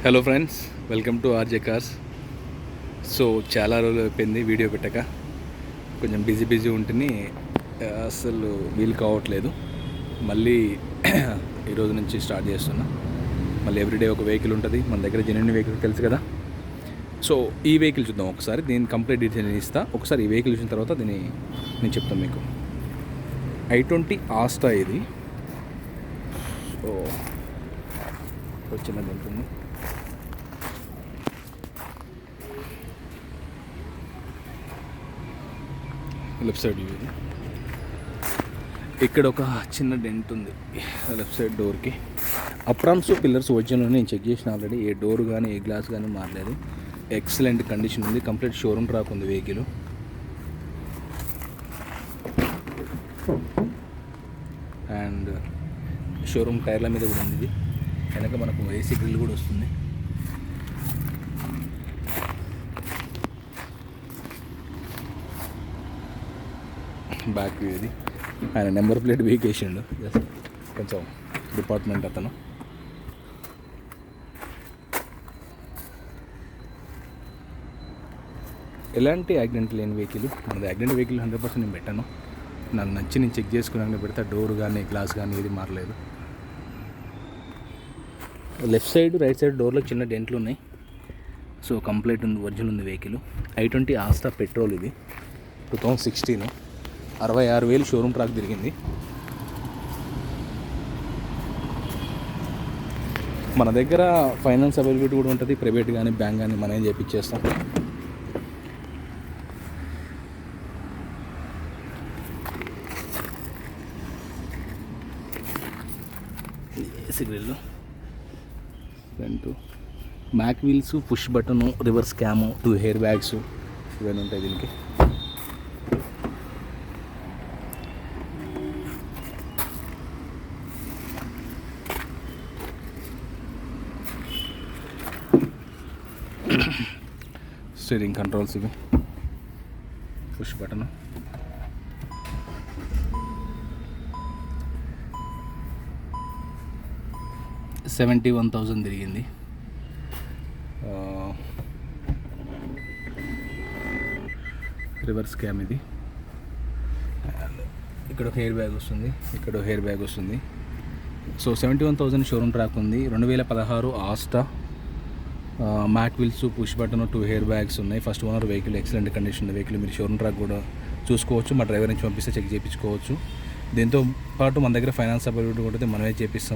Hello friends, welcome to RJ cars. So చాలా రోజులు అయిపోయింది వీడియో పెట్టక. కొంచెం బిజీ ఉంటుంది, అసలు వీలు కావట్లేదు. మళ్ళీ ఈరోజు నుంచి స్టార్ట్ చేస్తున్నా. మళ్ళీ ఎవ్రీడే ఒక వెహికల్ ఉంటుంది మన దగ్గర, జెన్యూన్ వెహికల్ తెలుసు కదా. సో ఈ వెహికల్ చూద్దాం ఒకసారి, దీని కంప్లీట్ డీటెయిల్ ఇస్తా. ఒకసారి ఈ వెహికల్ చూసిన తర్వాత దీన్ని నేను చెప్తాను మీకు. i20 ఆస్టా ఇది. సో వచ్చినది ఉంటుంది. లెఫ్ట్ సైడ్ ఇది. ఇక్కడ ఒక చిన్న డెంట్ ఉంది లెఫ్ట్ సైడ్ డోర్కి. అప్రామ్స్ పిల్లర్స్ ఒరిజినల్ నేను చెక్ చేసిన ఆల్రెడీ. ఏ డోర్ కానీ ఏ గ్లాస్ కానీ మారలేదు. ఎక్సలెంట్ కండిషన్ ఉంది. కంప్లీట్ షోరూమ్ ట్రాక్ ఉంది వెహికల్. అండ్ షోరూమ్ టైర్ల మీద కూడా ఉంది ఇది. వెనక మనకు ఏసీ గ్రిల్ కూడా వస్తుంది. బ్యాక్ వ్యూ ఇది. ఆయన నెంబర్ ప్లేట్ వేకేసిండు, జస్ట్ కొంచెం డిపార్ట్మెంట్ అతను. ఎలాంటి యాక్సిడెంట్ లేని వెహికల్ మనది. యాక్సిడెంట్ వెహికల్ 100% నేను పెట్టాను. నాకు నచ్చి నేను చెక్ చేసుకున్నాక పెడతా. డోర్ కానీ గ్లాస్ కానీ ఏది మారలేదు. లెఫ్ట్ సైడ్ రైట్ సైడ్ డోర్లో చిన్న డెంట్లు ఉన్నాయి. సో కంప్లీట్ ఉంది, ఒరిజినల్ ఉంది వెహికల్. i20 ఆస్టా పెట్రోల్ ఇది. 2016, 66,000 షోరూమ్ ట్రాక్ తిరిగింది. మన దగ్గర ఫైనాన్స్ అవైలబిలిటీ కూడా ఉంటుంది, ప్రైవేట్ కానీ బ్యాంక్ కానీ మనం చేయించేస్తాం. AC grill, front mag wheels, push button, reverse cam, 2 air bags ఇవన్నీ ఉంటాయి దీనికి. స్టీరింగ్ కంట్రోల్స్ ఇవి, పుష్ బటన్. $71,000 తిరిగింది. రివర్స్ క్యామ్ ఇది. ఇక్కడ ఒక హెయిర్ బ్యాగ్ వస్తుంది, ఇక్కడ ఒక హెయిర్ బ్యాగ్ వస్తుంది. సో 71,000 షోరూమ్ ట్రాక్ ఉంది. 2016 Asta. Mag wheels, push button, 2 air bags ఉన్నాయి. First owner vehicle, excellent condition vehicle. మీరు షోరూమ్ ట్రాక్ కూడా చూసుకోవచ్చు. మా డ్రైవర్ నుంచి పంపిస్తే చెక్ చేయించుకోవచ్చు. దీంతో పాటు మన దగ్గర ఫైనాన్స్ అవైలబిలిటీ ఉంటుంది, మనమే చేపిస్తాం.